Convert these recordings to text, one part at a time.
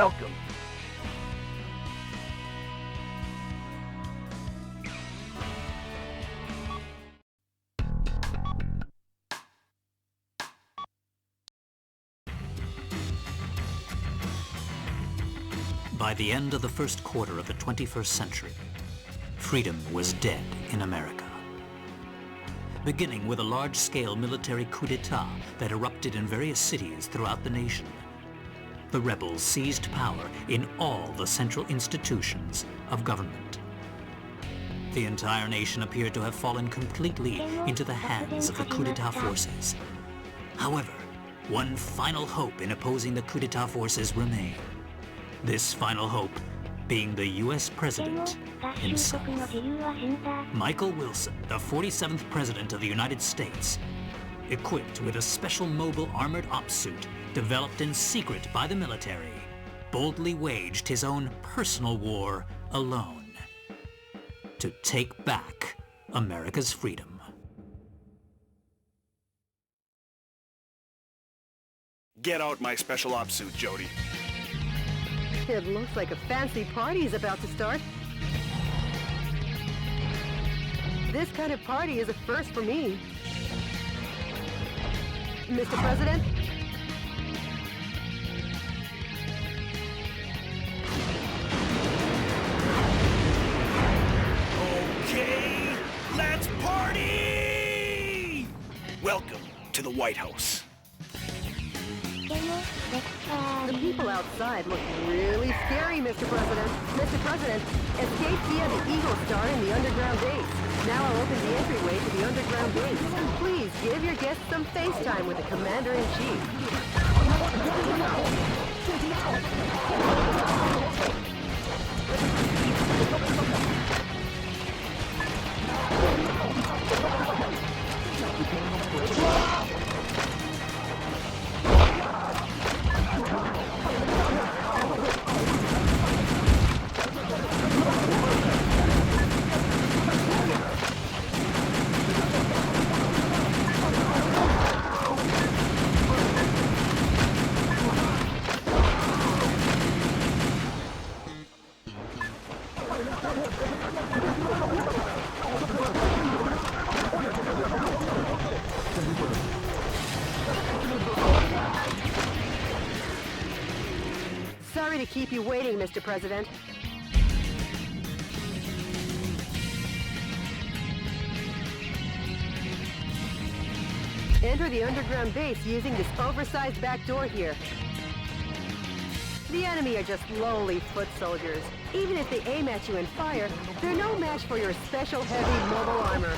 Welcome. By the end of the first quarter of the 21st century, freedom was dead in America. Beginning with a large-scale military coup d'etat that erupted in various cities throughout the nation, the rebels seized power in all the central institutions of government. The entire nation appeared to have fallen completely into the hands of the coup d'etat forces. However, one final hope in opposing the coup d'etat forces remained. This final hope being the U.S. President himself. Michael Wilson, the 47th President of the United States, equipped with a special mobile armored ops suit developed in secret by the military, boldly waged his own personal war alone to take back America's freedom. Get out my special ops suit, Jody. It looks like a fancy party is about to start. This kind of party is a first for me. Mr. President? Okay, let's party! Welcome to the White House. The people outside look really scary, Mr. President. Mr. President, escape via the Eagle Star in the underground base. Now I'll open the entryway to the underground base. Please give your guests some FaceTime with the Commander-in-Chief. Sorry to keep you waiting, Mr. President. Enter the underground base using this oversized back door here. The enemy are just lowly foot soldiers. Even if they aim at you and fire, they're no match for your special heavy mobile armor.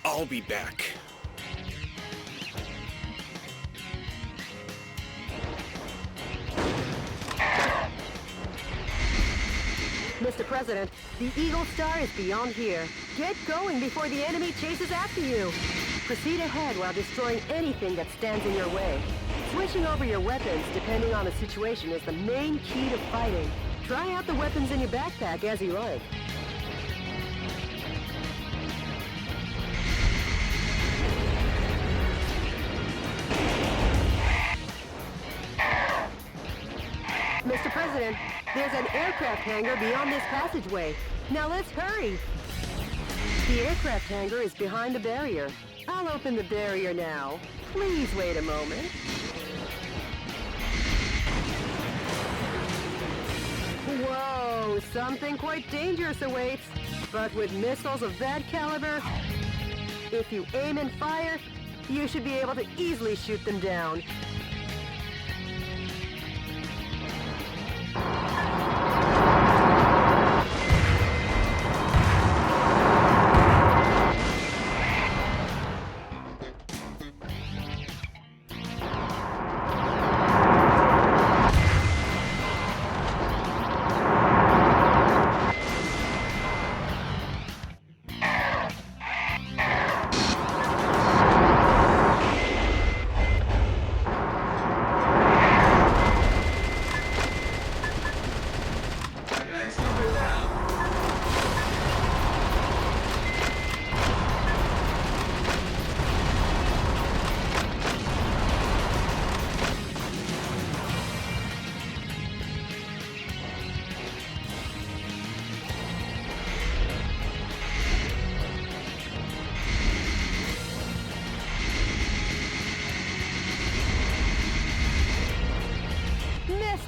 I'll be back. Mr. President, the Eagle Star is beyond here. Get going before the enemy chases after you. Proceed ahead while destroying anything that stands in your way. Switching over your weapons depending on the situation is the main key to fighting. Try out the weapons in your backpack as you like. Mr. President, there's an aircraft hangar beyond this passageway. Now let's hurry. The aircraft hangar is behind the barrier. I'll open the barrier now. Please wait a moment. Whoa, something quite dangerous awaits. But with missiles of that caliber, if you aim and fire, you should be able to easily shoot them down.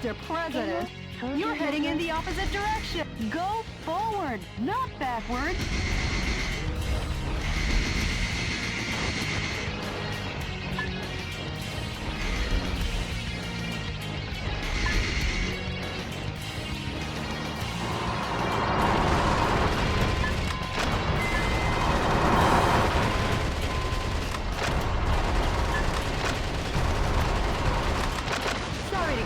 Mr. President, you're heading in the opposite direction. Go forward, not backward.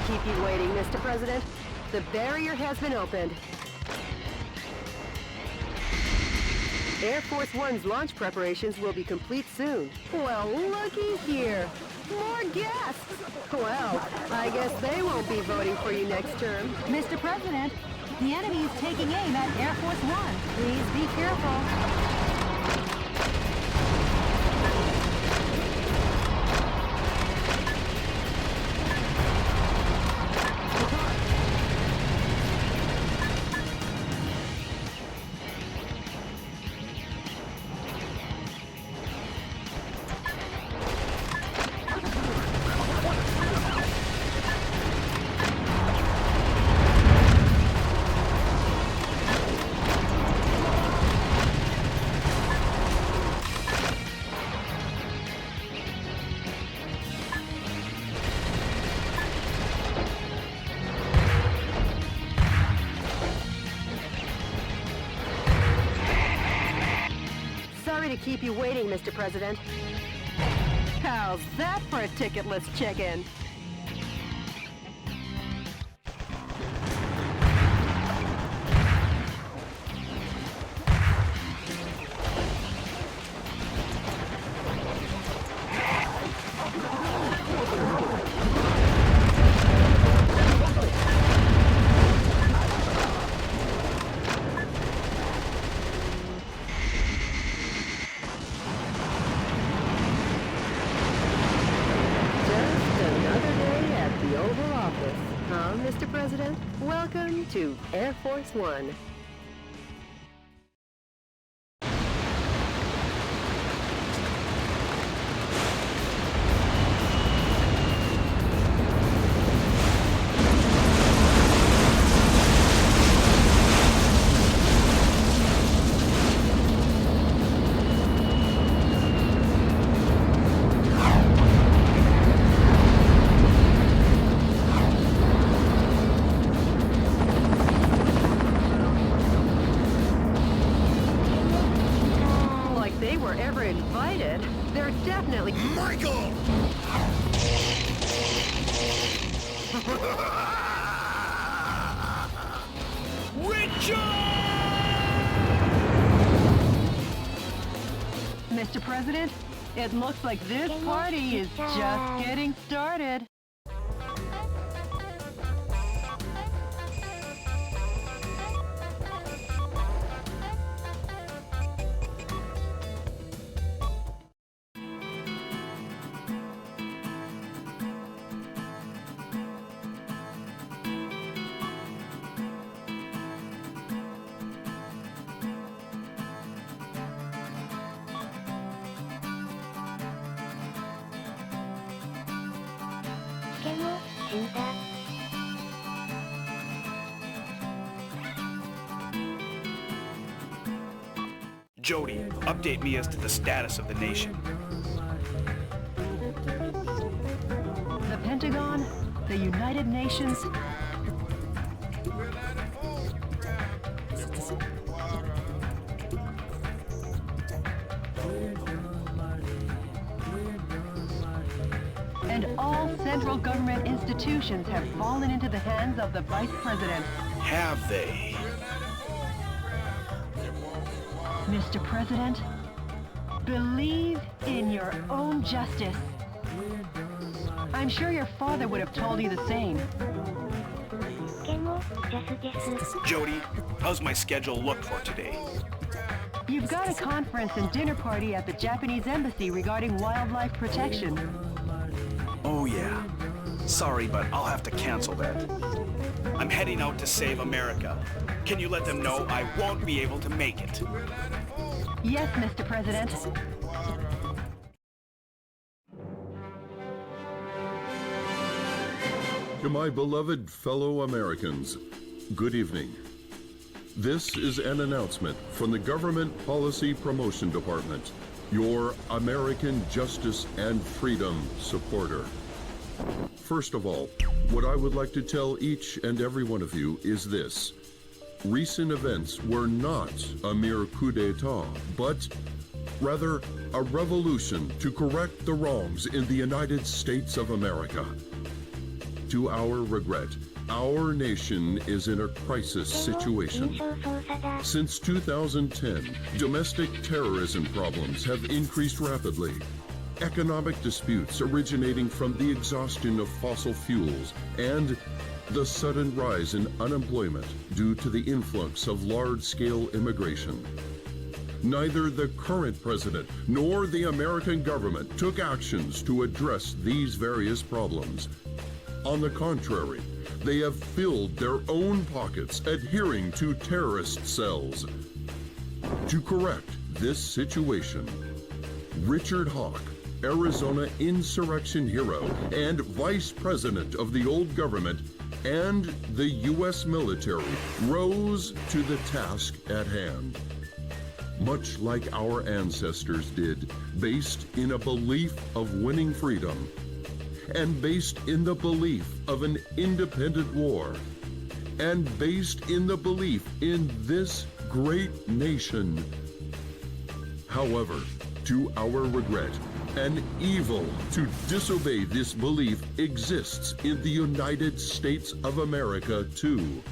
Keep you waiting, Mr. President. The barrier has been opened. Air Force One's launch preparations will be complete soon. Well, looky here. More guests! Well, I guess they won't be voting for you next term. Mr. President, the enemy is taking aim at Air Force One. Please be careful. Sorry to keep you waiting, Mr. President. How's that for a ticketless check-in? Mr. President, welcome to Air Force One. Invited? They're definitely... Michael! Richard! Mr. President, it looks like this party is just getting started. Jody, update me as to the status of the nation. The Pentagon, the United Nations, and all central government institutions have fallen into the hands of the Vice President. Have they? Mr. President, believe in your own justice. I'm sure your father would have told you the same. Jody, how's my schedule look for today? You've got a conference and dinner party at the Japanese embassy regarding wildlife protection. Oh yeah. Sorry, but I'll have to cancel that. I'm heading out to save America. Can you let them know I won't be able to make it? Yes, Mr. President. To my beloved fellow Americans, good evening. This is an announcement from the Government Policy Promotion Department, your American justice and freedom supporter. First of all, what I would like to tell each and every one of you is this. Recent events were not a mere coup d'etat, but rather a revolution to correct the wrongs in the United States of America. To our regret, our nation is in a crisis situation. Since 2010, domestic terrorism problems have increased rapidly. Economic disputes originating from the exhaustion of fossil fuels and the sudden rise in unemployment due to the influx of large-scale immigration. Neither the current president nor the American government took actions to address these various problems. On the contrary, they have filled their own pockets adhering to terrorist cells. To correct this situation, Richard Hawk, Arizona insurrection hero and vice president of the old government, and the U.S. military rose to the task at hand. Much like our ancestors did, based in a belief of winning freedom, and based in the belief of an independent war, and based in the belief in this great nation. However, to our regret, an evil to disobey this belief exists in the United States of America too.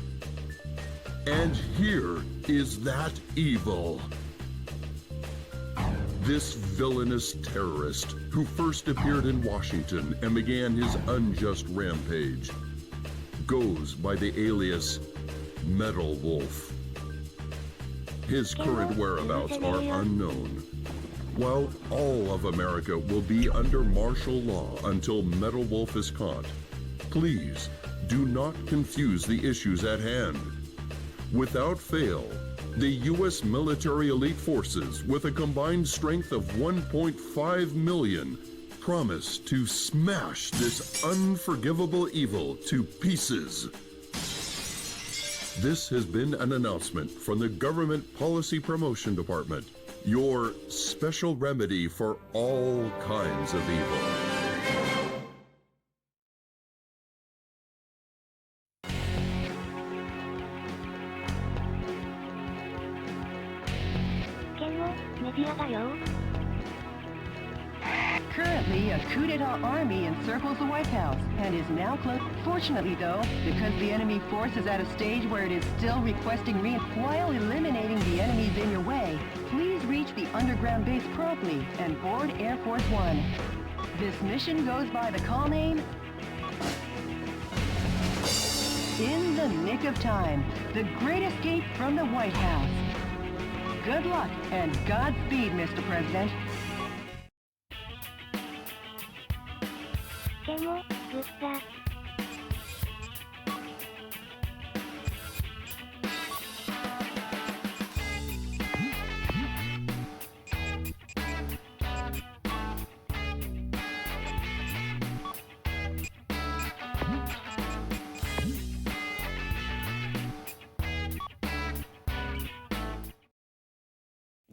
And here is that evil. This villainous terrorist who first appeared in Washington and began his unjust rampage goes by the alias Metal Wolf. His current whereabouts are unknown. While all of America will be under martial law until Metal Wolf is caught, please do not confuse the issues at hand. Without fail, the U.S. military elite forces, with a combined strength of 1.5 million, promise to smash this unforgivable evil to pieces. This has been an announcement from the Government Policy Promotion Department, your special remedy for all kinds of evil. Currently, a coup d'etat army encircles the White House and is now close. Fortunately, though, because the enemy force is at a stage where it is still requesting while eliminating the enemies in your way, please reach the underground base promptly and board Air Force One. This mission goes by the call name In the Nick of Time, the Great Escape from the White House. Good luck and Godspeed, Mr. President.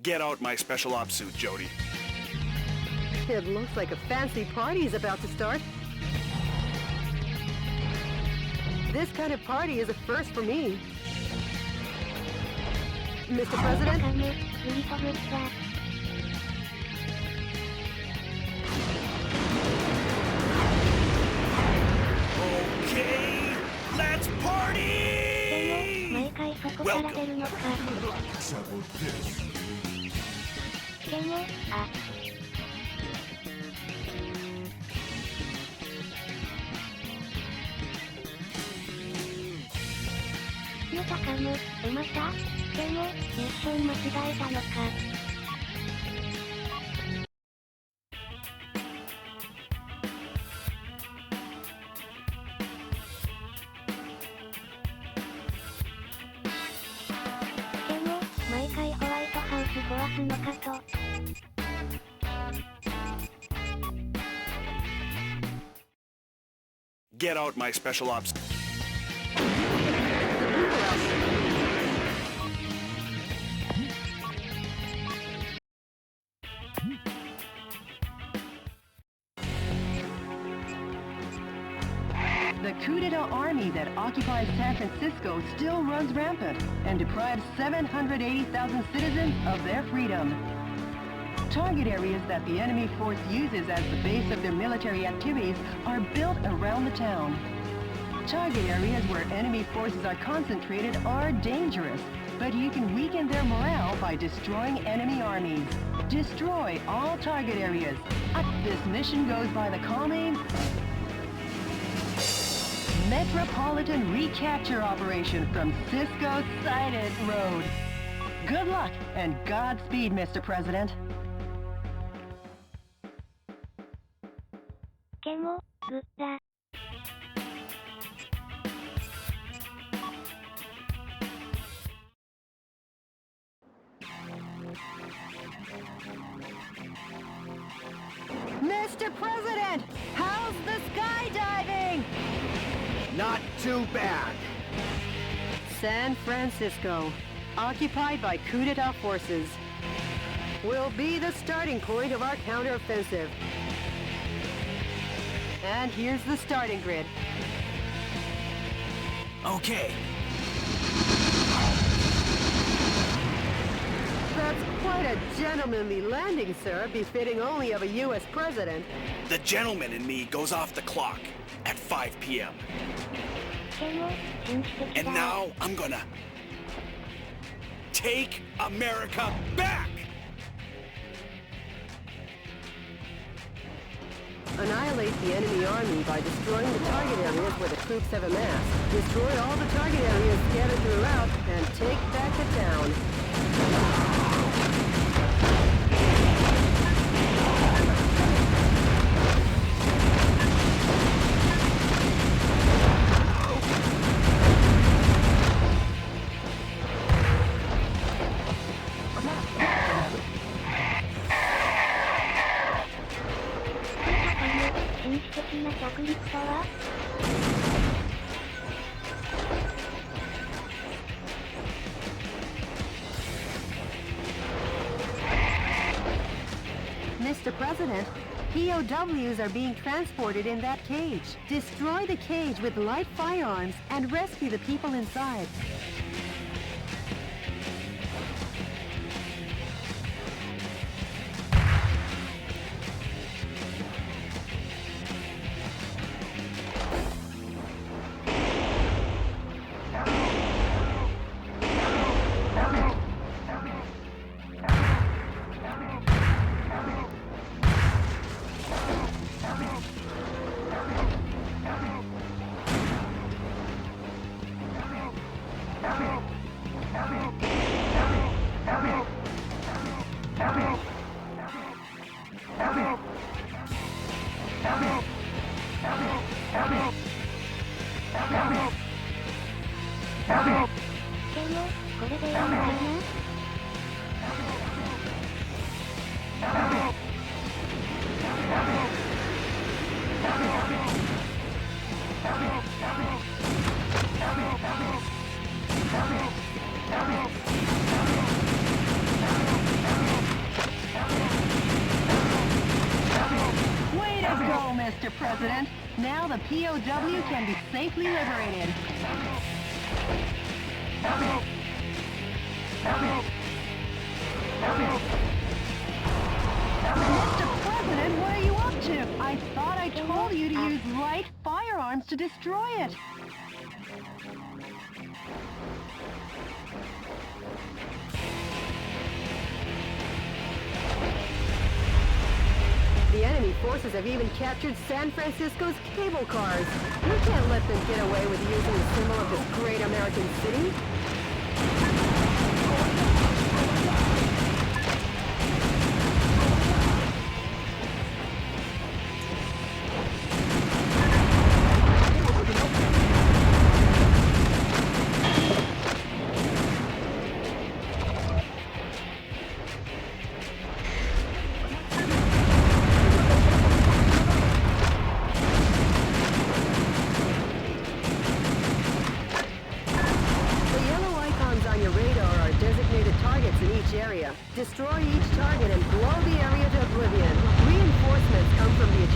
Get out my special ops suit, Jody. It looks like a fancy party is about to start. This kind of party is a first for me. Mr. President? Okay, let's party! Welcome. get out my special ops. The coup d'etat army that occupies San Francisco still runs rampant and deprives 780,000 citizens of their freedom. Target areas that the enemy force uses as the base of their military activities are built around the town. Target areas where enemy forces are concentrated are dangerous, but you can weaken their morale by destroying enemy armies. Destroy all target areas. This mission goes by the call name Metropolitan Recapture Operation from Cisco Sighted Road. Good luck and Godspeed, Mr. President. Kemo, good luck. Mr. President, how's the skydiving? Not too bad. San Francisco, occupied by coup d'etat forces, will be the starting point of our counteroffensive. And here's the starting grid. Okay. That's quite a gentlemanly landing, sir, befitting only of a U.S. president. The gentleman in me goes off the clock at 5 p.m. And now I'm gonna take America back! Annihilate the enemy army by destroying the target areas where the troops have amassed. Destroy all the target areas scattered throughout and take back the town. Mr. President, POWs are being transported in that cage. Destroy the cage with light firearms and rescue the people inside. Way to go, Mr. President. Now the POW can be safely liberated. Mr. President, what are you up to? I thought I told you to use light firearms to destroy it. The enemy forces have even captured San Francisco's cable cars. You can't let them get away with using the symbol of this great American city.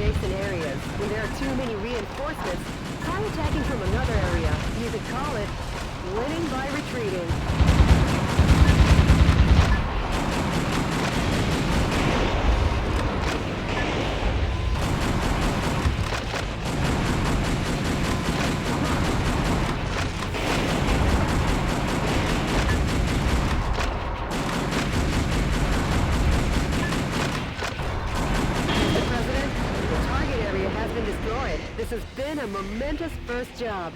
adjacent areas. When there are too many reinforcements, try attacking from another area. You could call it winning by retreating. This has been a momentous first job.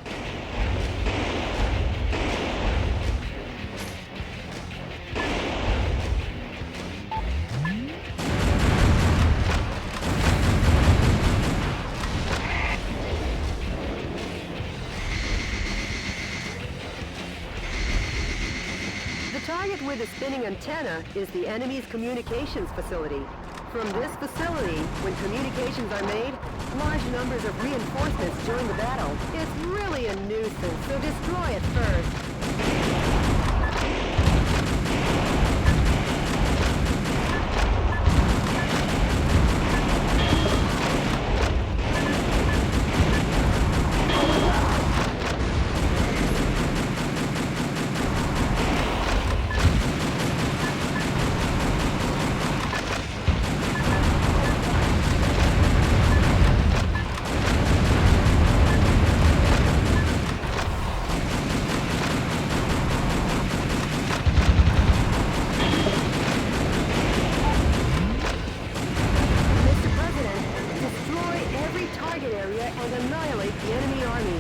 The target with the spinning antenna is the enemy's communications facility. From this facility, when communications are made, large numbers of reinforcements join the battle. It's really a nuisance, so destroy it first. And annihilate the enemy army.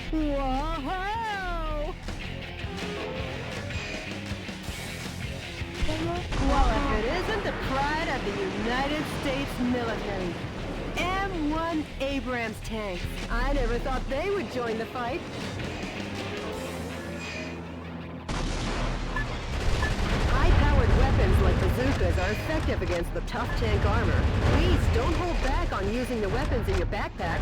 Whoa! Well, if it isn't the pride of the United States military. M1 Abrams tanks. I never thought they would join the fight. High-powered weapons like bazookas are effective against the tough tank armor. Please don't hold back on using the weapons in your backpack.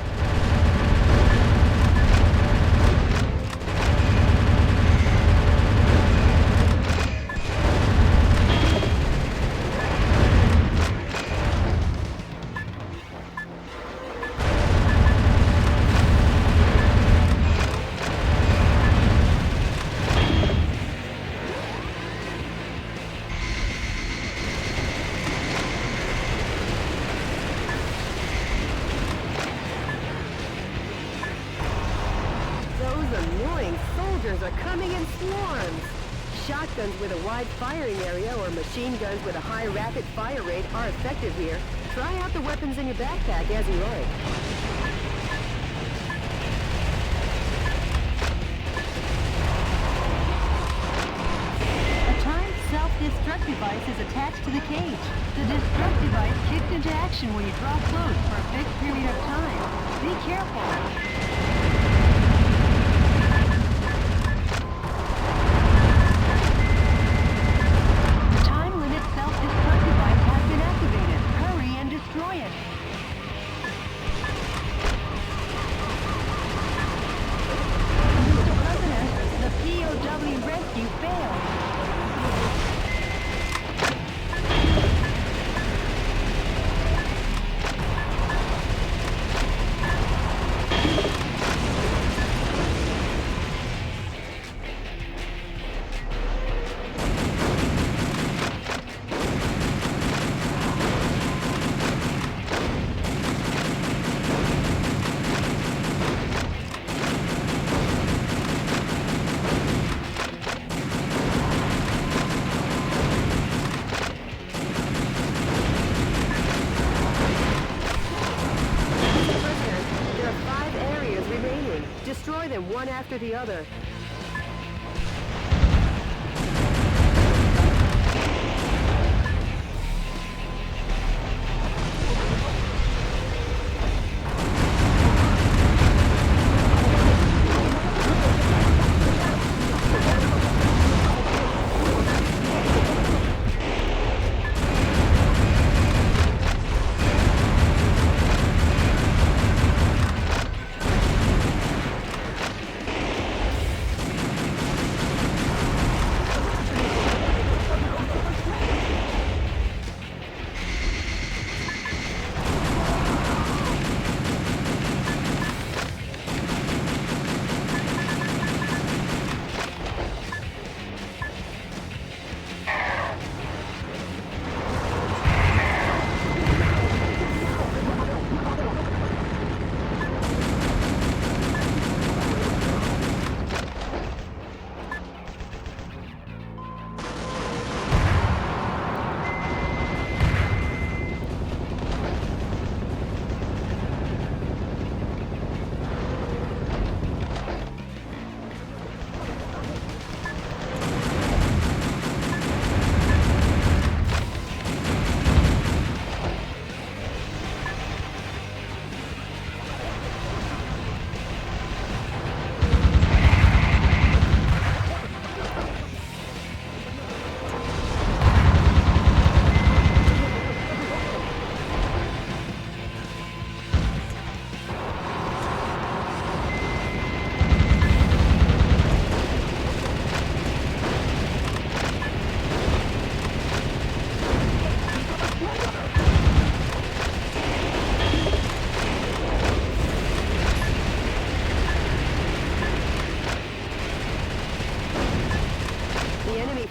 Are coming in swarms. Shotguns with a wide firing area or machine guns with a high rapid fire rate are effective here. Try out the weapons in your backpack as you like. self-destruct device is attached to the cage. The destruct device kicked into action when you draw close for a fixed period of time. Be careful. The time limit self-destruct device has been activated. Hurry and destroy it. Mr. President, the POW rescue failed. Destroy them one after the other.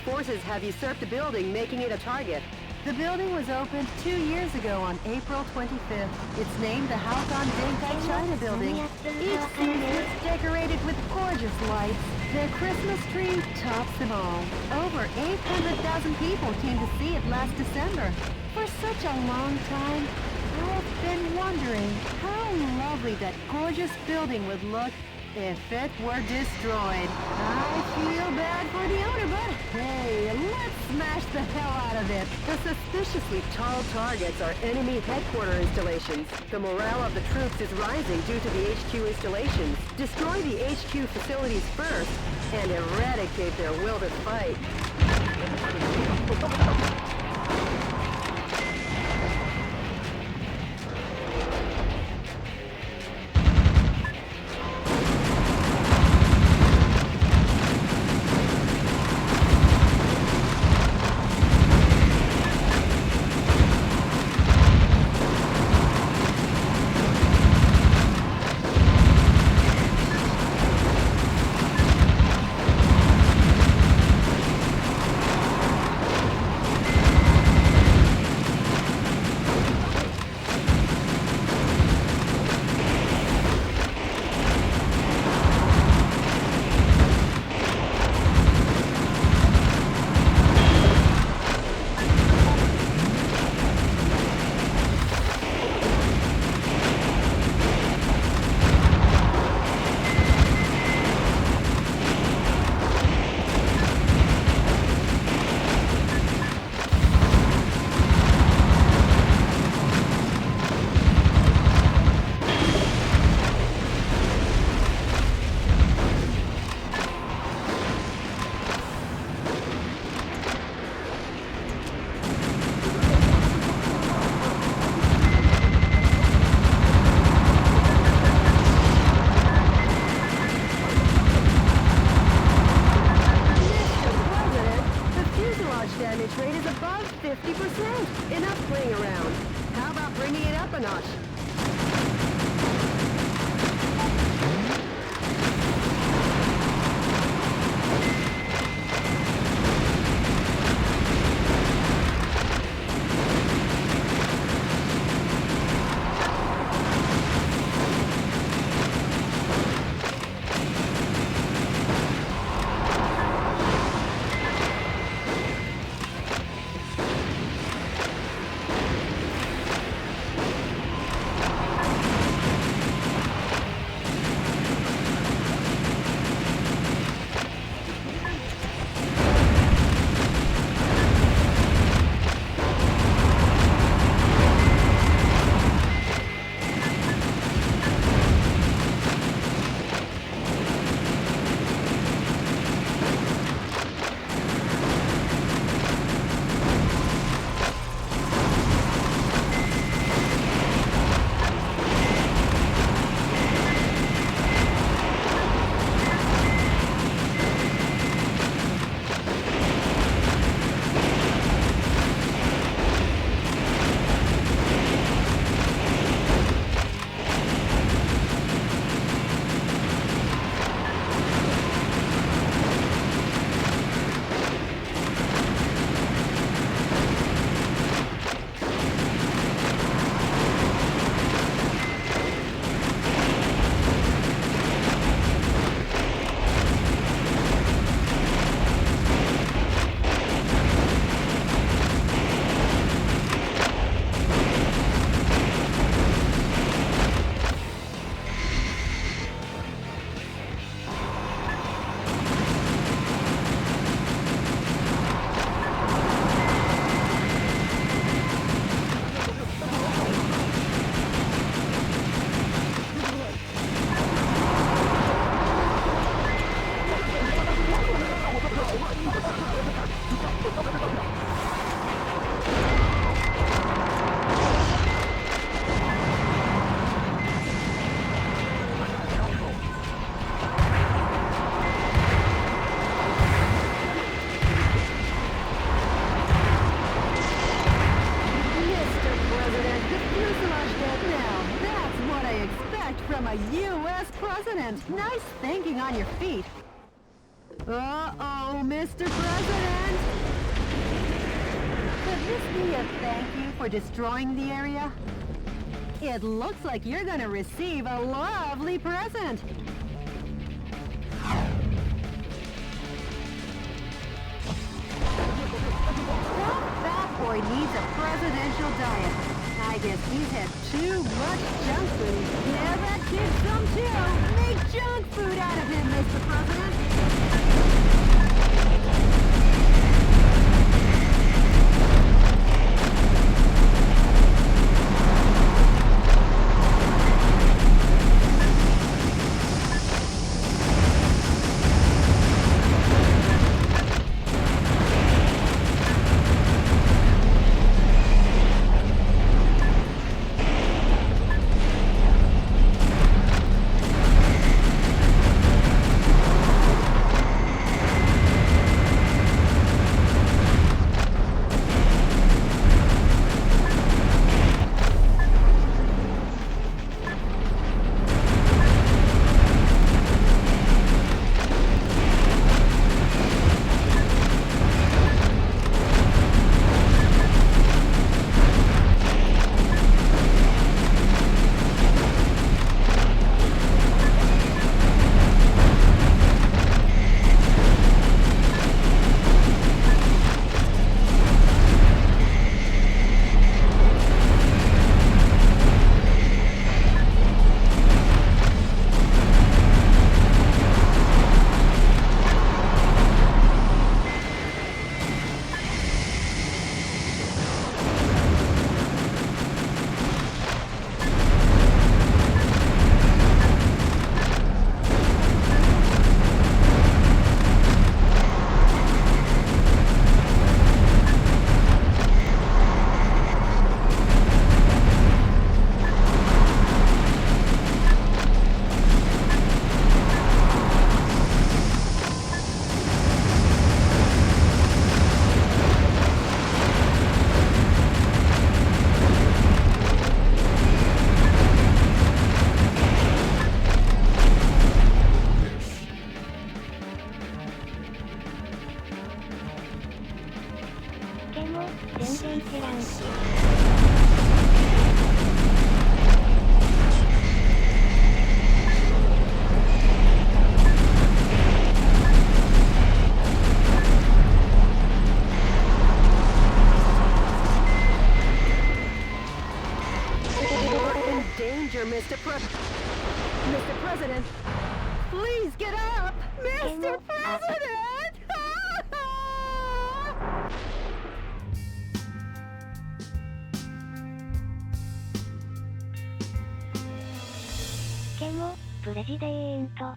Forces have usurped the building, making it a target. The building was opened 2 years ago on April 25th. It's named the House on Dengtai China Building. Each season is decorated with gorgeous lights. Their Christmas tree tops them all. Over 800,000 people came to see it last December. For such a long time, I've been wondering how lovely that gorgeous building would look if it were destroyed. I feel bad for the owner, but hey, let's smash the hell out of it. The suspiciously tall targets are enemy headquarter installations. The morale of the troops is rising due to the HQ installations. Destroy the HQ facilities first and eradicate their will to fight. respect from a U.S. president. Nice thinking on your feet. Uh-oh, Mr. President! Could this be a thank you for destroying the area? It looks like you're gonna receive a lovely present. That boy needs a presidential diet. I guess he's had too much junk food. Yeah, that kid's some too. Make junk food out of him, Mr. President. Mr. President, please get up! Mr. President! Kemo, プレジデント。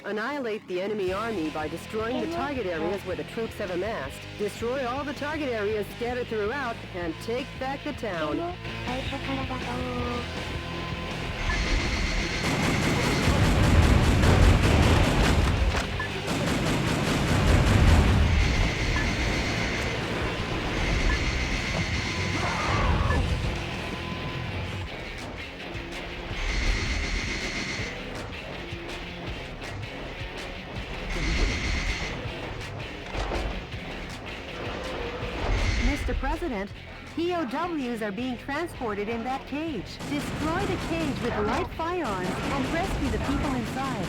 Annihilate the enemy army by destroying the target areas where the troops have amassed. Destroy all the target areas scattered throughout and take back the town. 最初からだとMr. President, POWs are being transported in that cage. Destroy the cage with light firearms and rescue the people inside.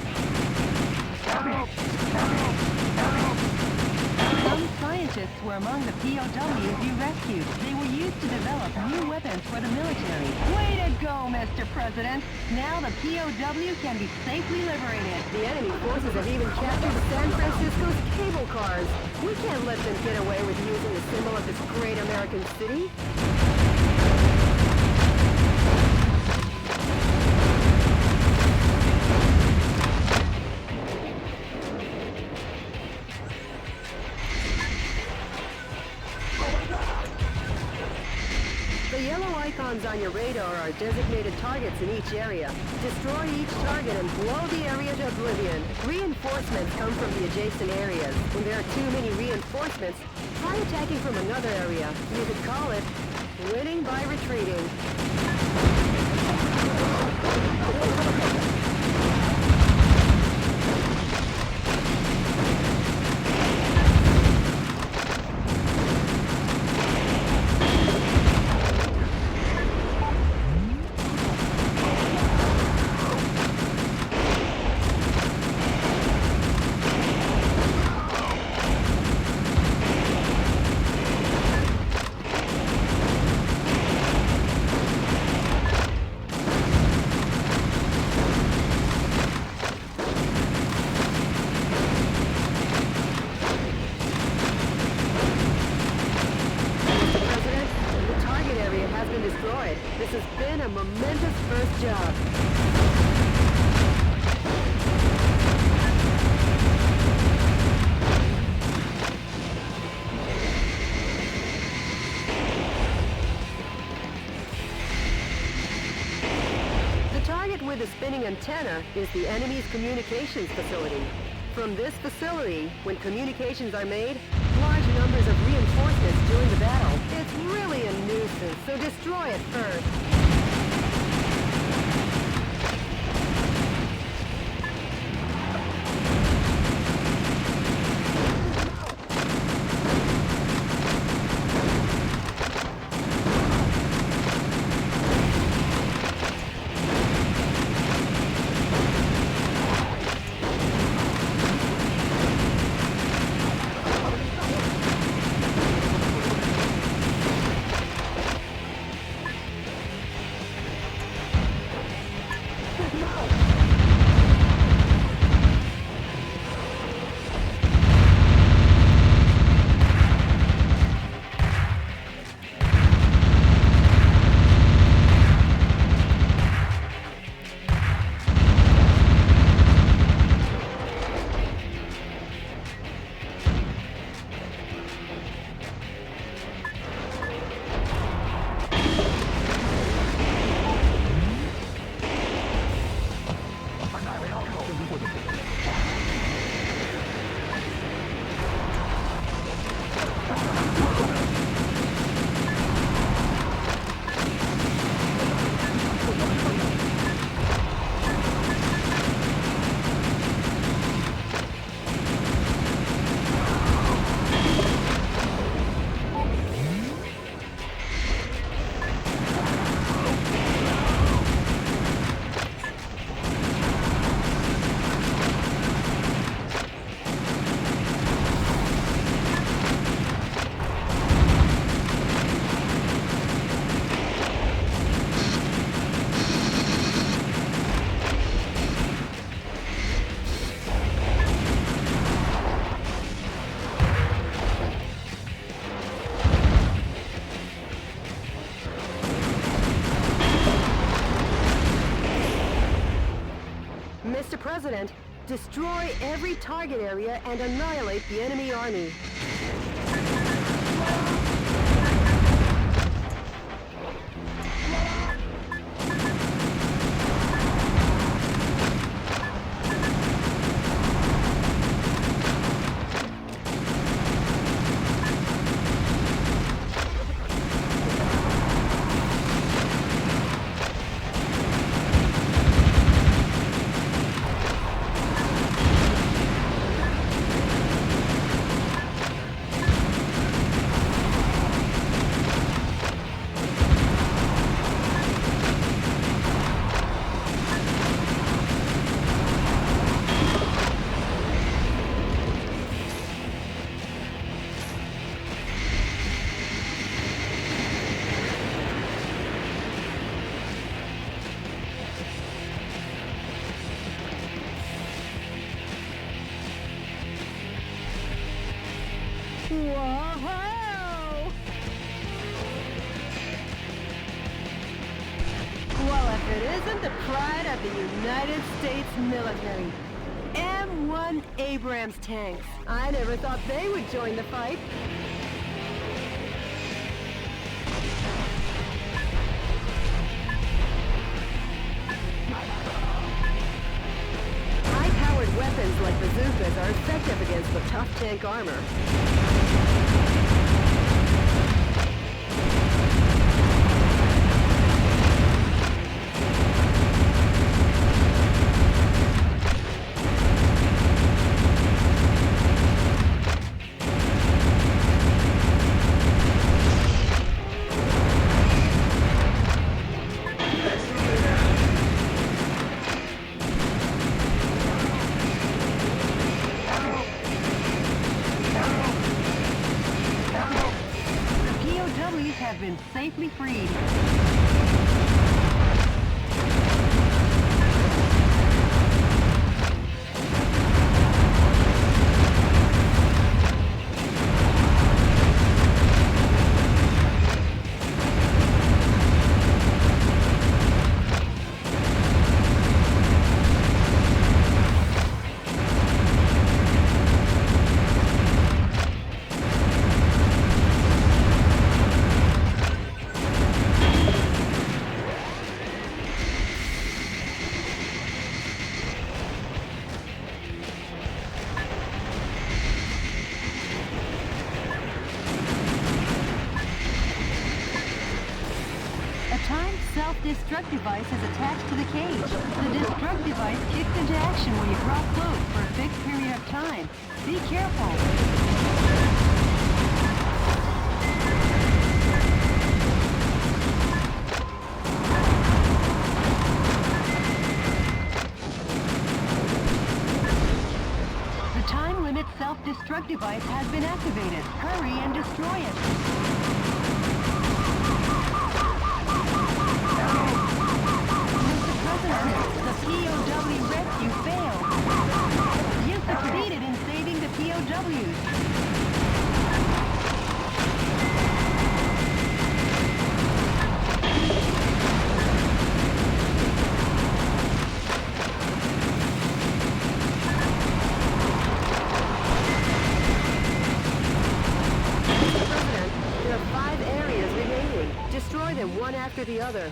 Some scientists were among the POWs you rescued. They were used to develop new weapons for the military. Way to go, Mr. President! Now the POW can be safely liberated. The enemy forces have even captured San Francisco's cable cars. We can't let them get away with using the symbol of this great American city. The yellow icon icons on your radar are designated targets in each area. Destroy each target and blow the area to oblivion. Reinforcements come from the adjacent areas. When there are too many reinforcements, try attacking from another area. You could call it winning by retreating. This has been a momentous first job. The target with the spinning antenna is the enemy's communications facility. From this facility, when communications are made, large numbers of reinforcements join the battle. It's really a nuisance, so destroy it first. Mr. President, destroy every target area and annihilate the enemy army. Whoa! Well, if it isn't the pride of the United States military. M1 Abrams tanks. I never thought they would join the fight. weapons like bazookas are effective against the tough tank armor. Have been safely freed. Self-destruct device is attached to the cage. The destruct device kicks into action when you draw close for a fixed period of time. Be careful. The time limit self-destruct device has been activated. Hurry and destroy it. The POW rescue failed. You succeeded in saving the POWs. President, there are 5 areas remaining. Destroy them one after the other.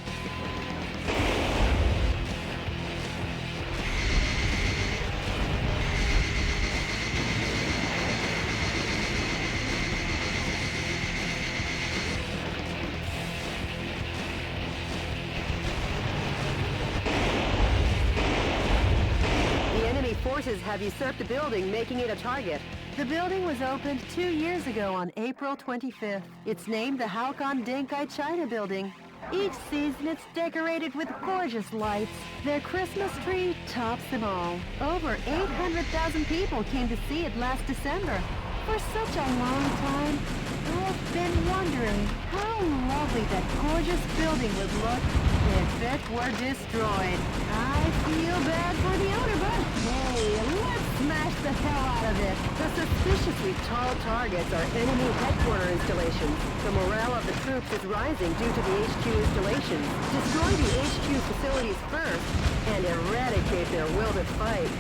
Forces have usurped the building, making it a target. The building was opened 2 years ago on April 25th. It's named the Haokon Denkai China Building. Each season it's decorated with gorgeous lights. Their Christmas tree tops them all. Over 800,000 people came to see it last December. For such a long time, I've been wondering how lovely that gorgeous building would look if it were destroyed. I feel bad for the owner, but hey, let's smash the hell out of it. The suspiciously tall targets are enemy headquarter installations. The morale of the troops is rising due to the HQ installations. Destroy the HQ facilities first and eradicate their will to fight.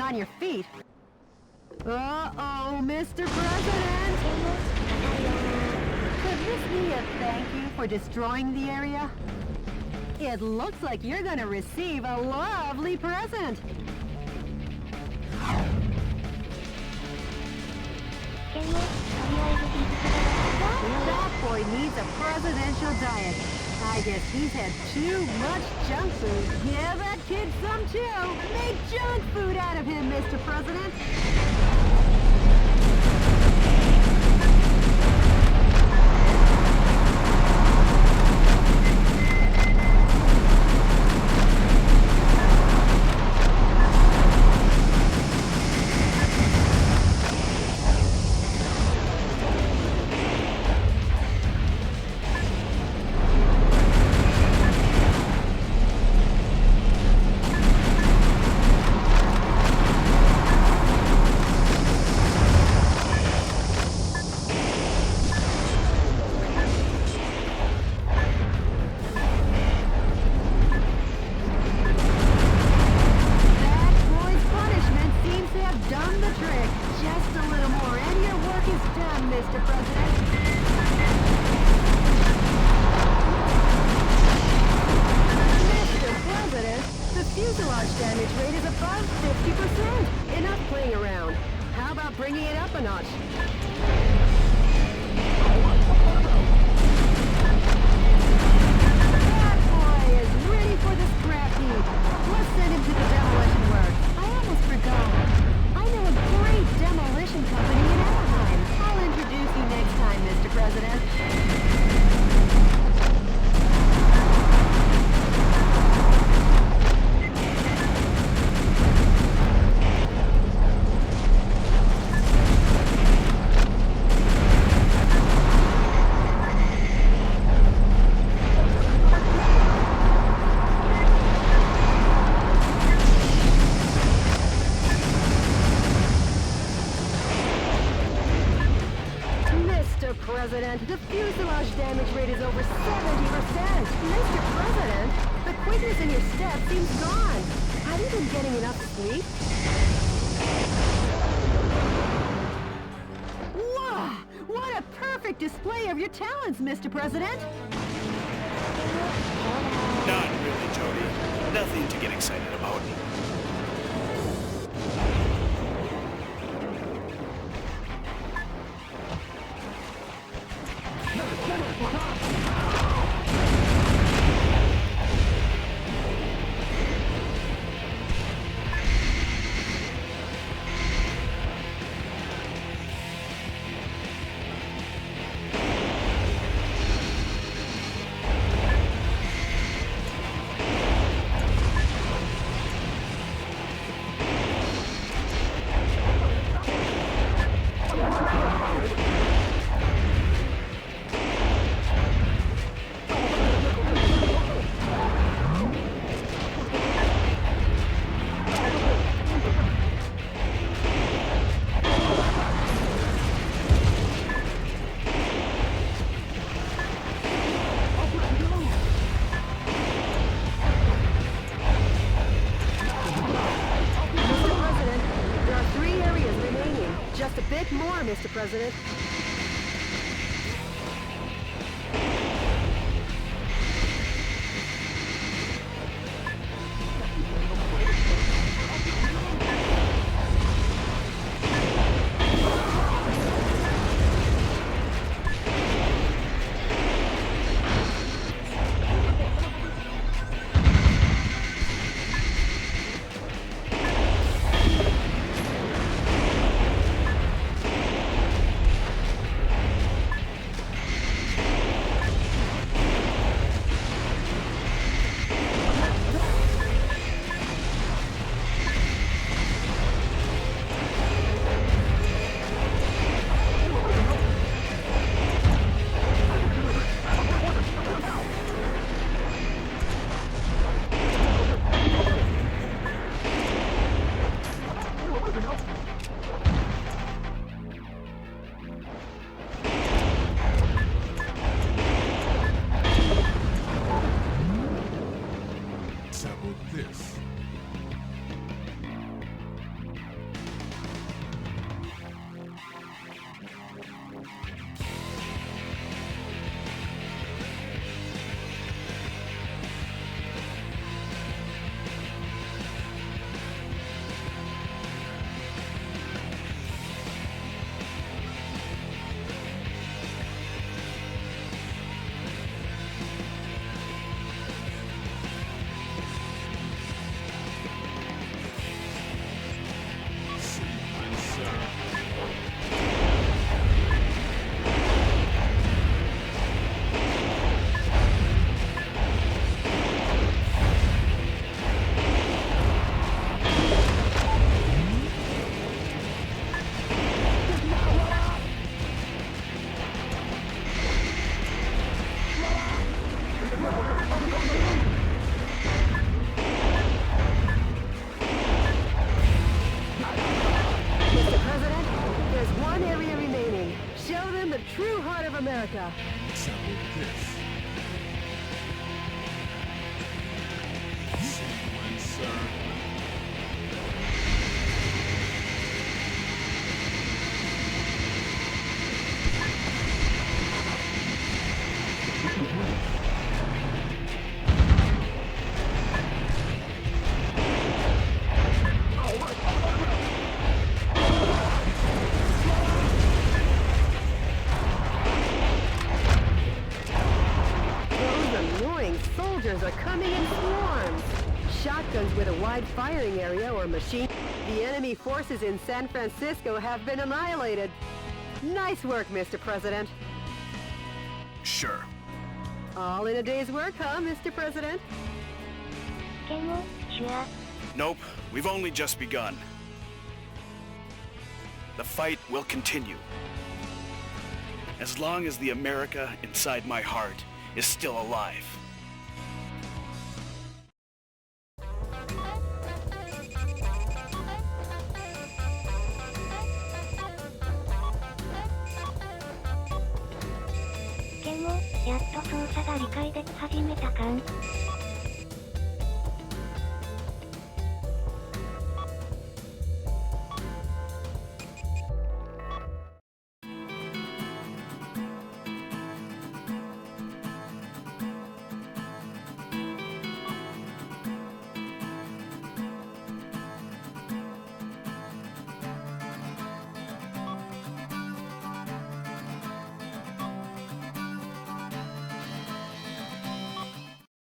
on your feet. Uh-oh, Mr. President! Could this be a thank you for destroying the area? It looks like you're gonna receive a lovely present. That boy needs a presidential diet. I guess he's had too much junk food. Give that kid some too. Make junk food out of him, Mr. President. President, the fuselage damage rate is over 70%. Mr. President, the quickness in your step seems gone. Have you been getting enough sleep? Wow! What a perfect display of your talents, Mr. President! Not really, Jody. Nothing to get excited about. Mr. President. of America. Sample this. Sequencer. Soldiers are coming in swarms. Shotguns with a wide firing area or machine. The enemy forces in San Francisco have been annihilated. Nice work, Mr. President. Sure. All in a day's work, huh, Mr. President? Kemo, sure. Nope, we've only just begun. The fight will continue. As long as the America inside my heart is still alive. Kemo, やっと操作が理解でき始めた感。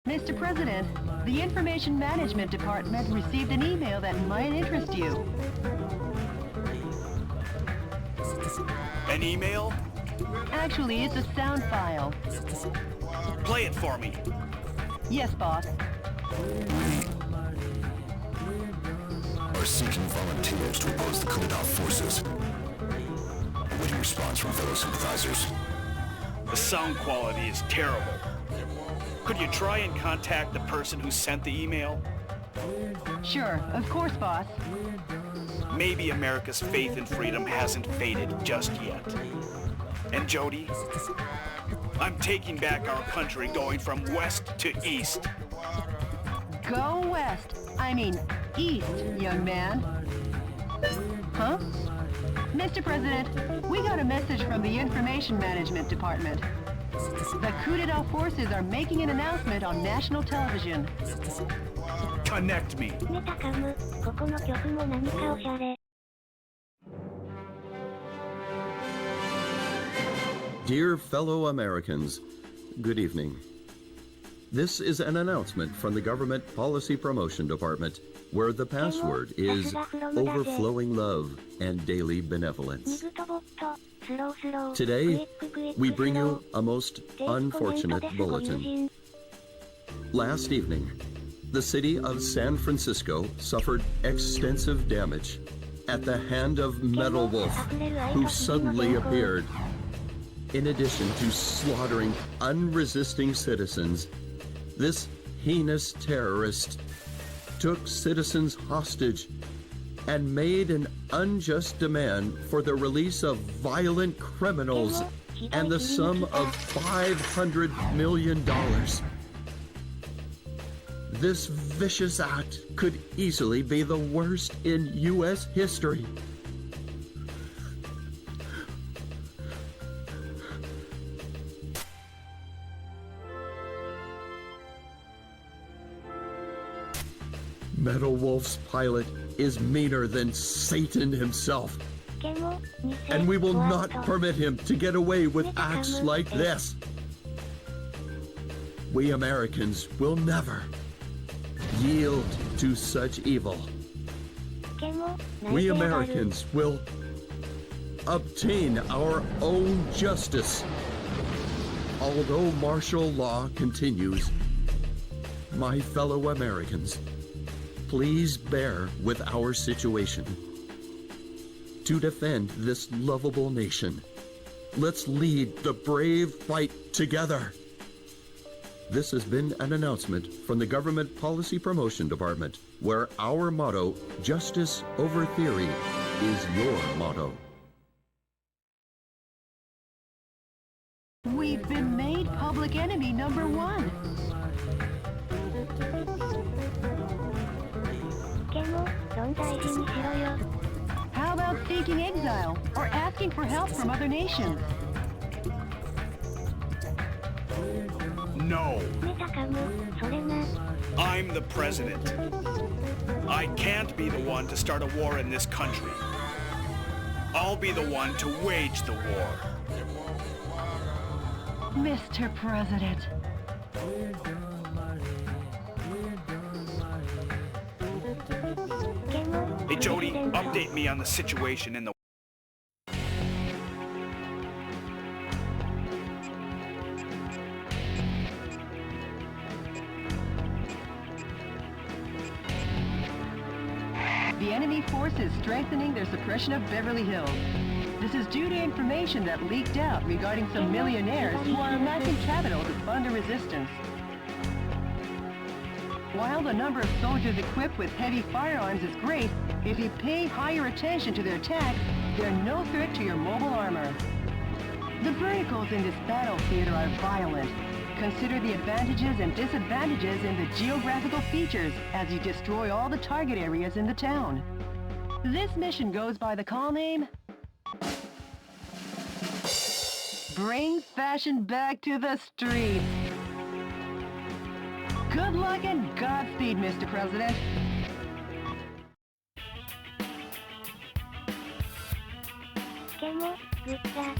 Mr. President, the Information Management Department received an email that might interest you. An email? Actually, it's a sound file. Play it for me. Yes, boss. Are seeking volunteers to oppose the coup d'etat forces. Awaiting response from fellow sympathizers. The sound quality is terrible. Could you try and contact the person who sent the email? Sure, of course, boss. Maybe America's faith in freedom hasn't faded just yet. And Jody, I'm taking back our country, going from west to east. Go west. I mean, east, young man. Huh? Mr. President, we got a message from the Information Management Department. The coup d'etat forces are making an announcement on national television. Connect me. メタカム、ここの曲も何かおしゃれ。Dear fellow Americans, good evening. This is an announcement from the Government Policy Promotion Department, where the password is overflowing love and daily benevolence. 水とボット、スロースロー。 Today, クイッククイック we bring スロ you ー a most テープコメント unfortunate ですご友 bulletin. 人。 Last evening, the city of San Francisco suffered extensive damage at the hand of Metal Wolf, who suddenly appeared. In addition to slaughtering unresisting citizens, this heinous terrorist took citizens hostage and made an unjust demand for the release of violent criminals and the sum of $500 million. This vicious act could easily be the worst in U.S. history. Metal Wolf's pilot is meaner than Satan himself, ケモ、偽 and we will ボア not ット permit him to get away with acts like this. We Americans will never yield to such evil. ケモ、泣い We てやがる。 Americans will obtain our own justice. Although martial law continues, my fellow Americans, please bear with our situation. To defend this lovable nation, let's lead the brave fight together. This has been an announcement from the Government Policy Promotion Department, where our motto, justice over theory, is your motto. We've been made public enemy number 1. ケモ、論大事にしろよ。 How about seeking exile or asking for help from other nations? No. メタカム、それな。 I'm the president. I can't be the one to start a war in this country. I'll be the one to wage the war. Mr. President. Hey, Jody, update me on the situation in the... The enemy force is strengthening their suppression of Beverly Hills. This is due to information that leaked out regarding some millionaires who are amassing capital to fund a resistance. While the number of soldiers equipped with heavy firearms is great, if you pay higher attention to their attacks, they're no threat to your mobile armor. The verticals in this battle theater are violent. Consider the advantages and disadvantages in the geographical features as you destroy all the target areas in the town. This mission goes by the call name... Bring fashion back to the streets. Good luck and Godspeed, Mr. President. Kemo, Gutta.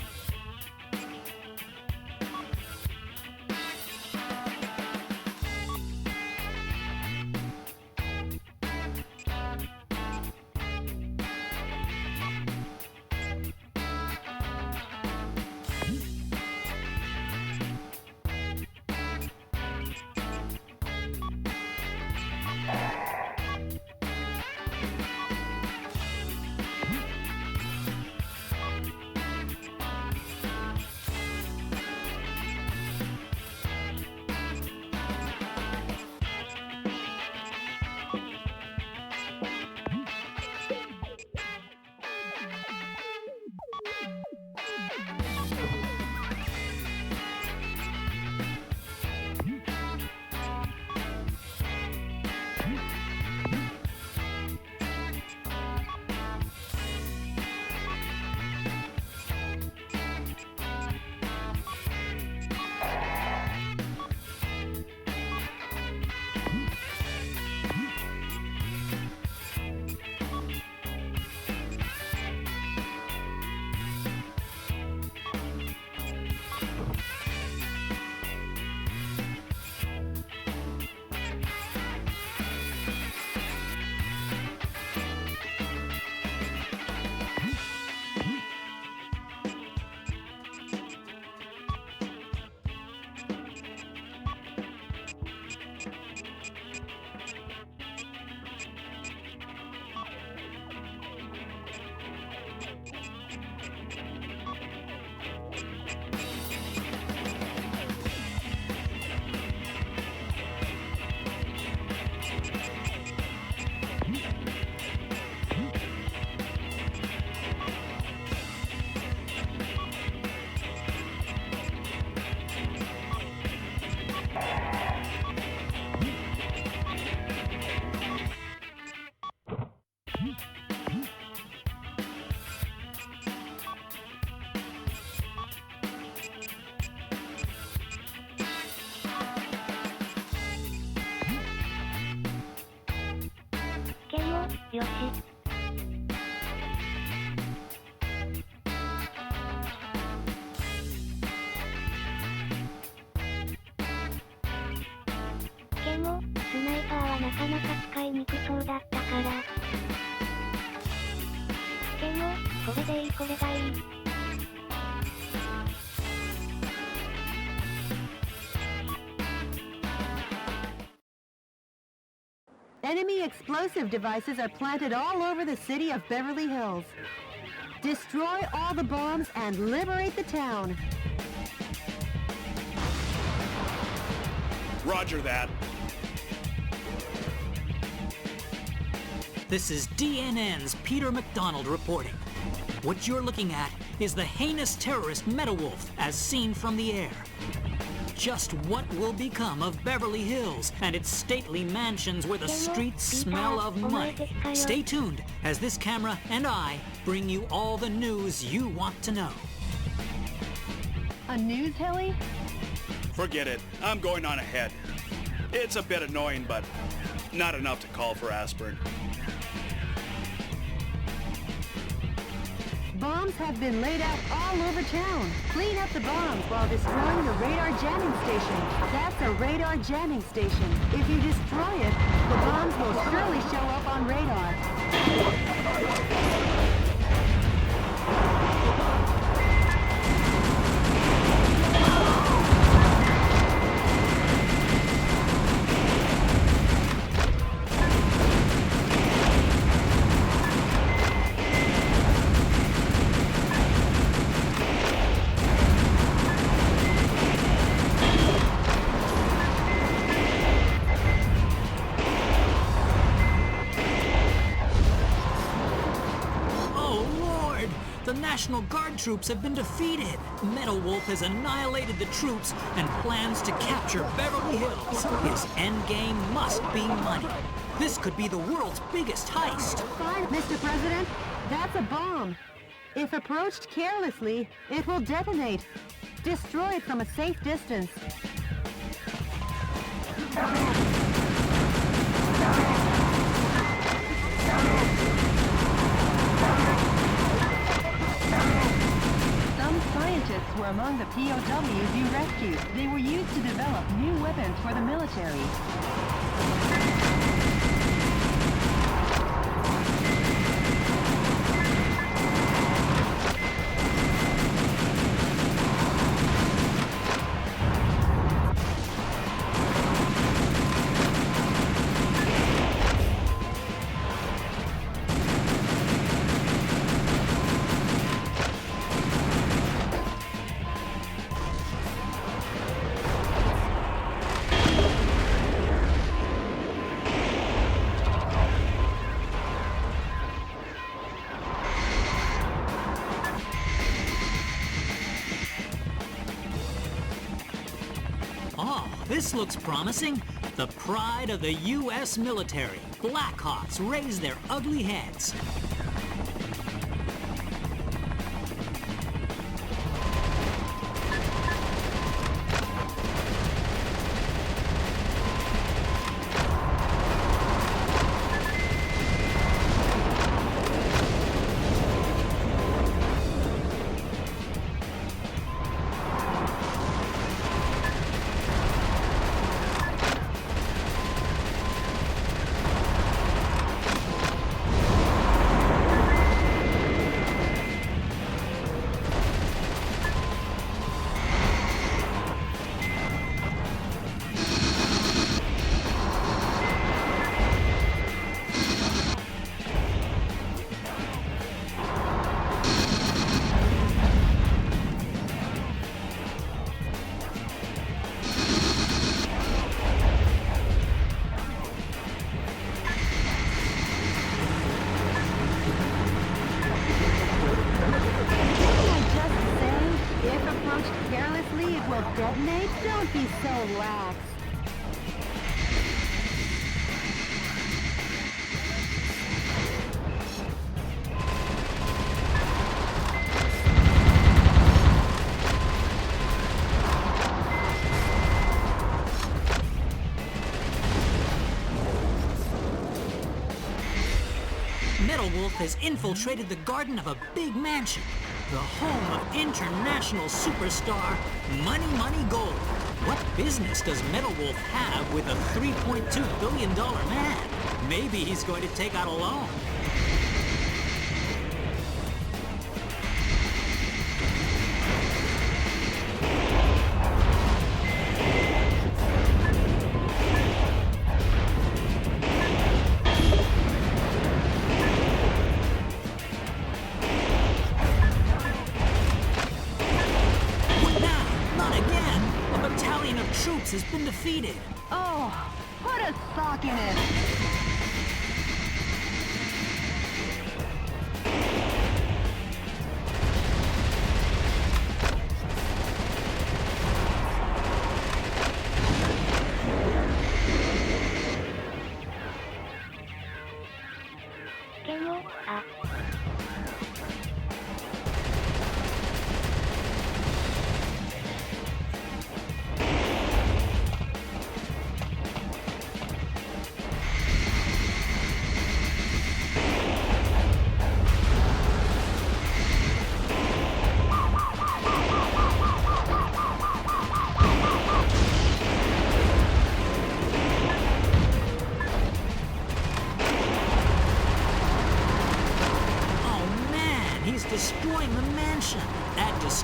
Kemo, よし。ケモ、スナイパーはなかなか使いにくそうだったから。ケモ、これでいいこれがいい。Enemy explosive devices are planted all over the city of Beverly Hills. Destroy all the bombs and liberate the town. Roger that. This is DNN's Peter McDonald reporting. What you're looking at is the heinous terrorist Metal Wolf as seen from the air. Just what will become of Beverly Hills and its stately mansions where the streets smell of money? Stay tuned as this camera and I bring you all the news you want to know. A news heli? Forget it. I'm going on ahead. It's a bit annoying, but not enough to call for aspirin. Bombs have been laid out all over town. Clean up the bombs while destroying the radar jamming station. That's a radar jamming station. If you destroy it, the bombs will surely show up on radar. National Guard troops have been defeated. Metal Wolf has annihilated the troops and plans to capture Beverly Hills. His endgame must be money. This could be the world's biggest heist. Fine, Mr. President. That's a bomb. If approached carelessly, it will detonate. Destroy it from a safe distance. Some scientists were among the POWs you rescued. They were used to develop new weapons for the military. This looks promising. The pride of the U.S. military. Blackhawks raise their ugly heads. Detonate? Don't be so lax. Metal Wolf has infiltrated the garden of a big mansion, the home of international superstar Money Money Gold. What business does Metal Wolf have with a $3.2 billion man? Maybe he's going to take out a loan. Has been defeated. Oh, put a sock in it.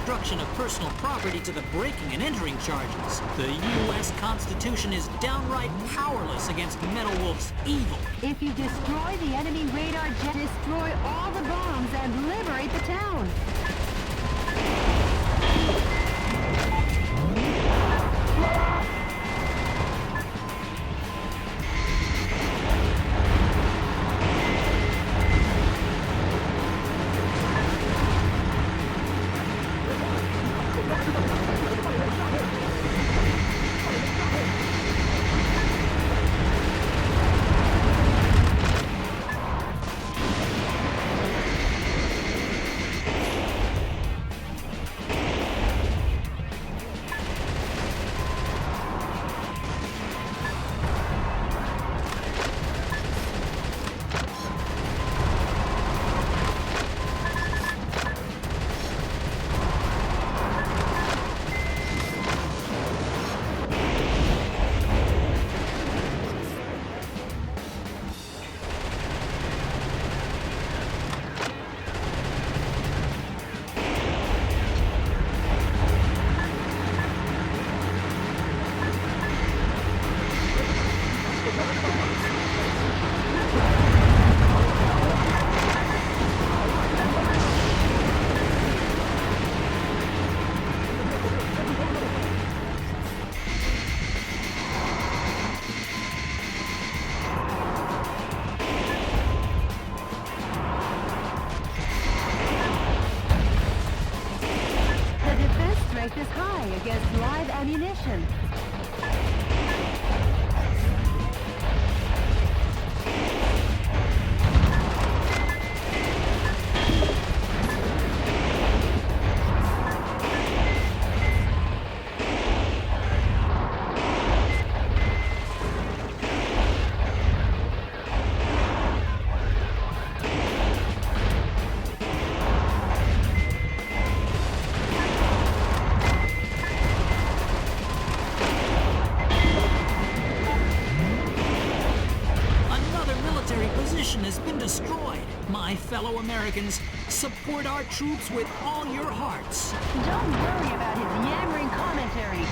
destruction of personal property to the breaking and entering charges. The U.S. Constitution is downright powerless against Metal Wolf's evil. If you destroy the enemy radar jet, destroy all the bombs and liberate the town. Is high against live ammunition. Has been destroyed. My fellow Americans, support our troops with all your hearts. Don't worry about his yammering commentary.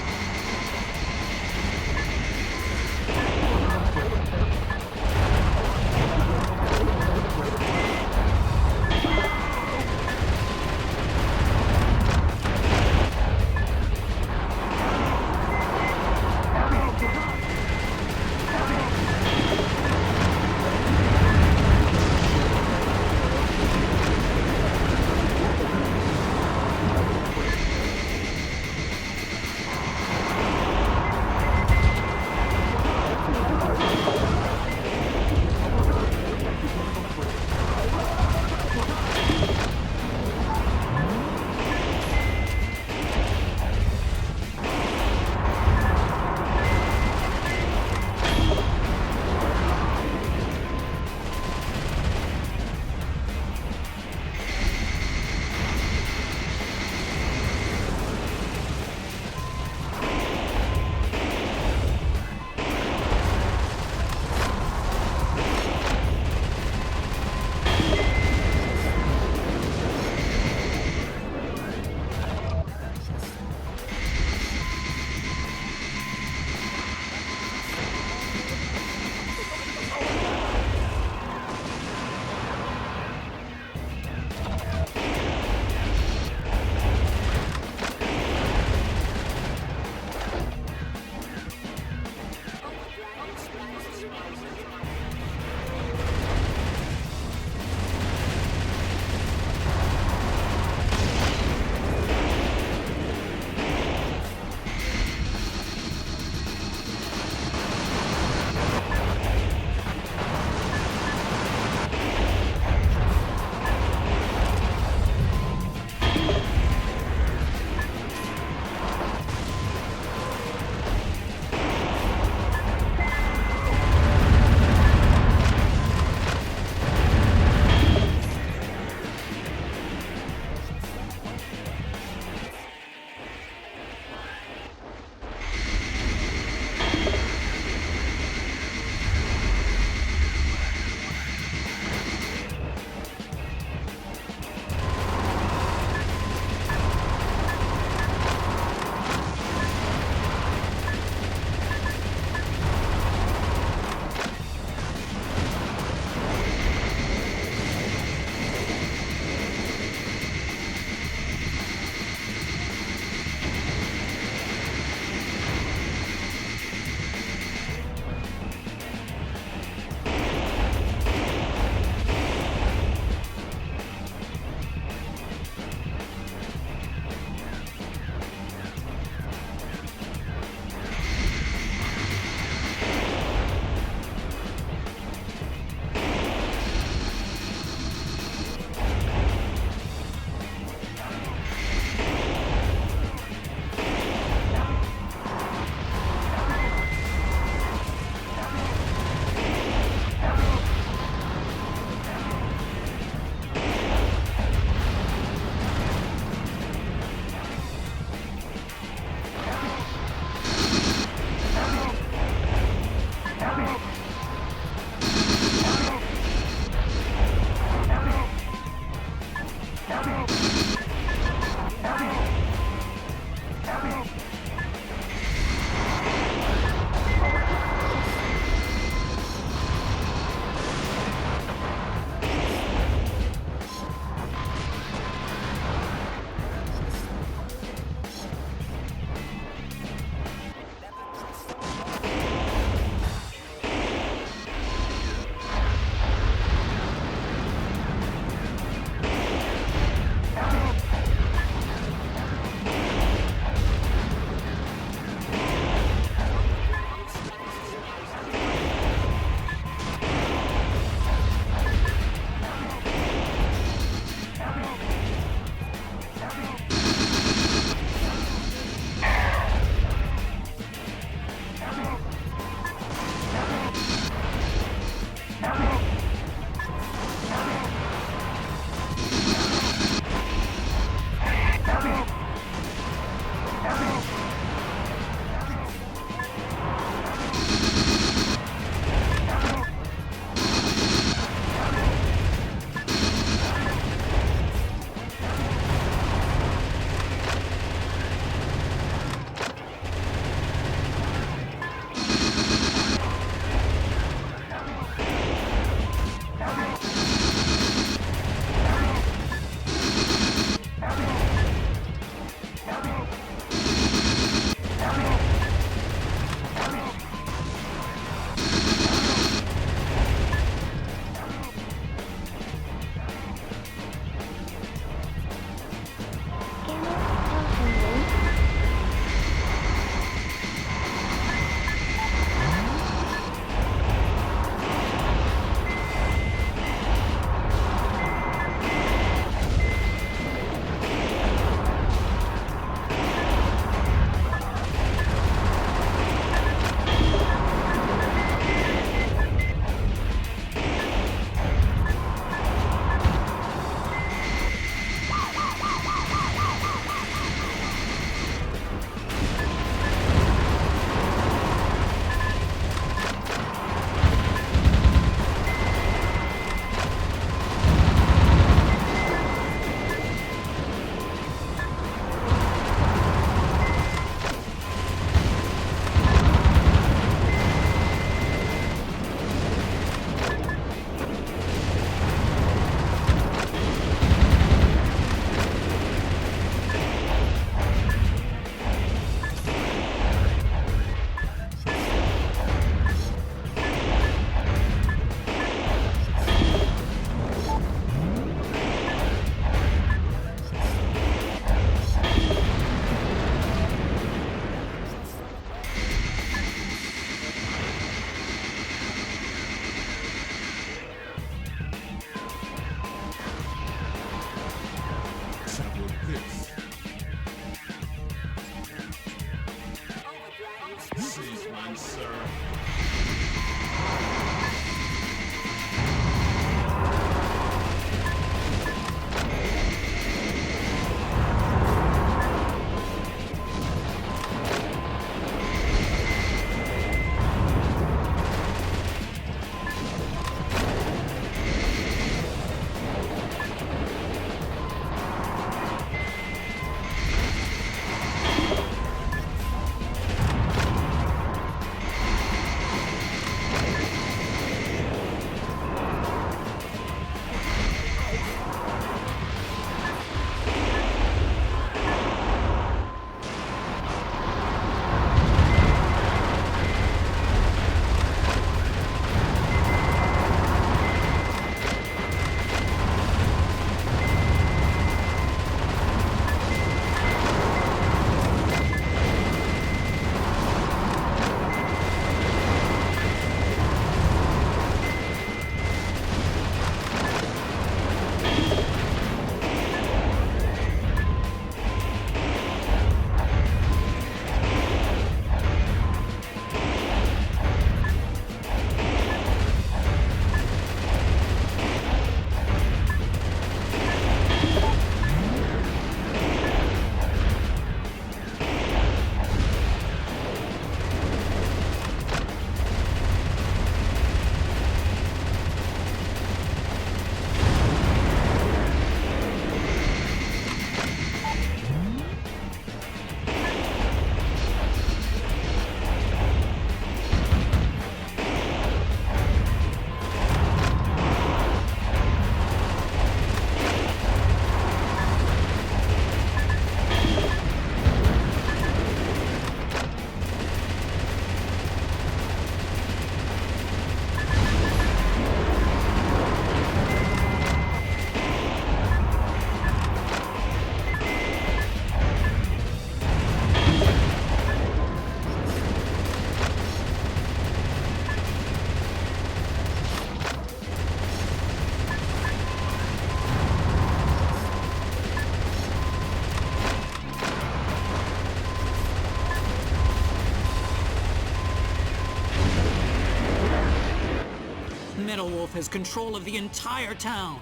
Metal Wolf has control of the entire town.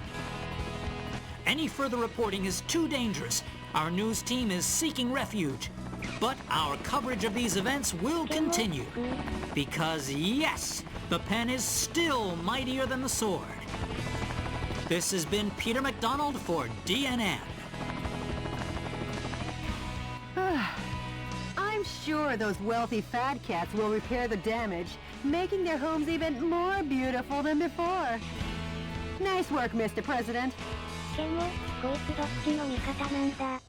Any further reporting is too dangerous. Our news team is seeking refuge. But our coverage of these events will continue. Because yes, the pen is still mightier than the sword. This has been Peter McDonald for DNN. I'm sure those wealthy fat cats will repair the damage, making their homes even more beautiful than before. Nice work, Mr. President. でも、こいつどっちの味方なんだ。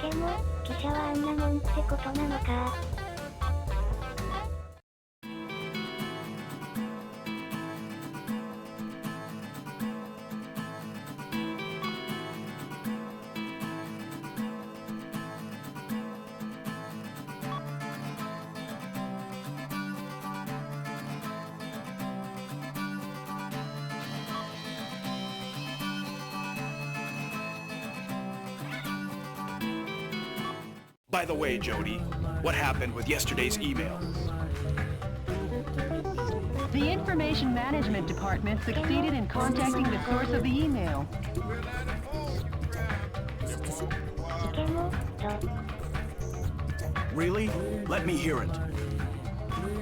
でも、記者はあんなもんってことなのか。By the way, Jody, what happened with yesterday's email? The Information Management Department succeeded in contacting the source of the email. でも、と。 Really? Let me hear it.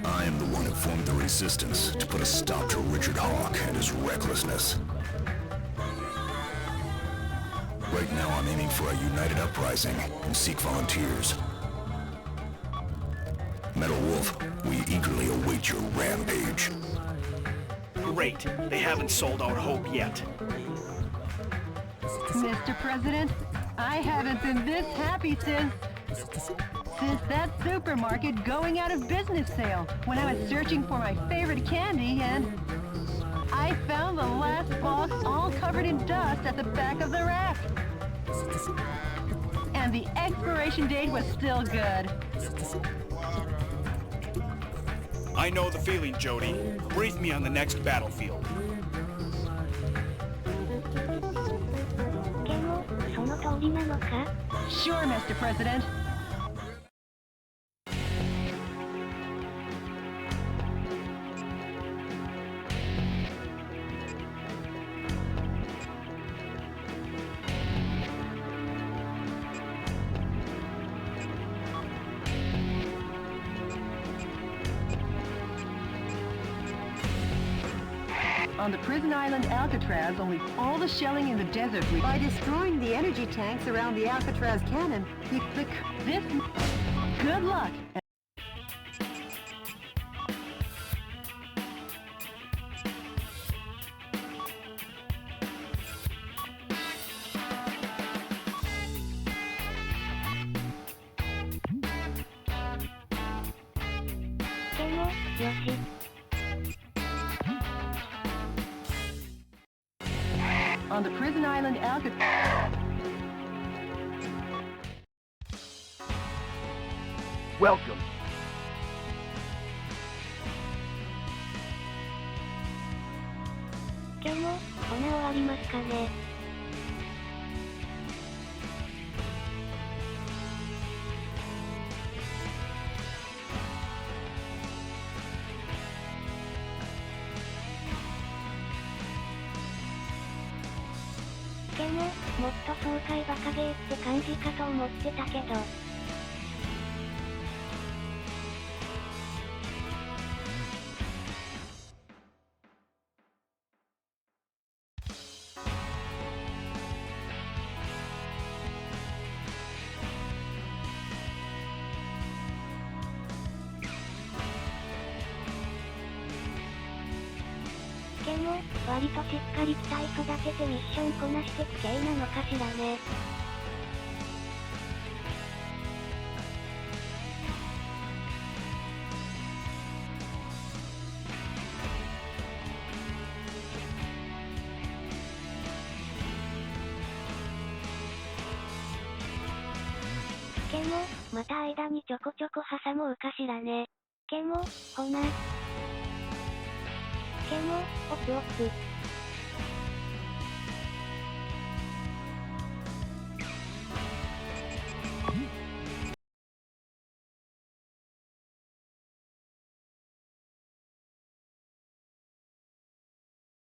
I am the one who formed the resistance to put a stop to Richard Hawk and his recklessness. Right now I'm aiming for a united uprising and seek volunteers. Metal Wolf, we eagerly await your rampage. Great. They haven't sold out hope yet. Mr. President, I haven't been this happy since that supermarket going out of business sale when I was searching for my favorite candy and I found the last box all covered in dust at the back of the rack. And the expiration date was still good. I know the feeling, Jody. Brief me on the next battlefield. でも、その通りなのか。 Sure, Mr. President. On the prison island Alcatraz, only all the shelling in the desert. By destroying the energy tanks around the Alcatraz cannon, this... Good luck! On the prison island Alcatraz... Welcome. でも、ほな終わりますかね。でも、もっと爽快バカゲーって感じかと思ってたけど。でも、割としっかり機体育ててミッションこなしてく系なのかしらね。ケモ、また間にちょこちょこ挟もうかしらね。ケモ、ほな。ケモ、おつおつ。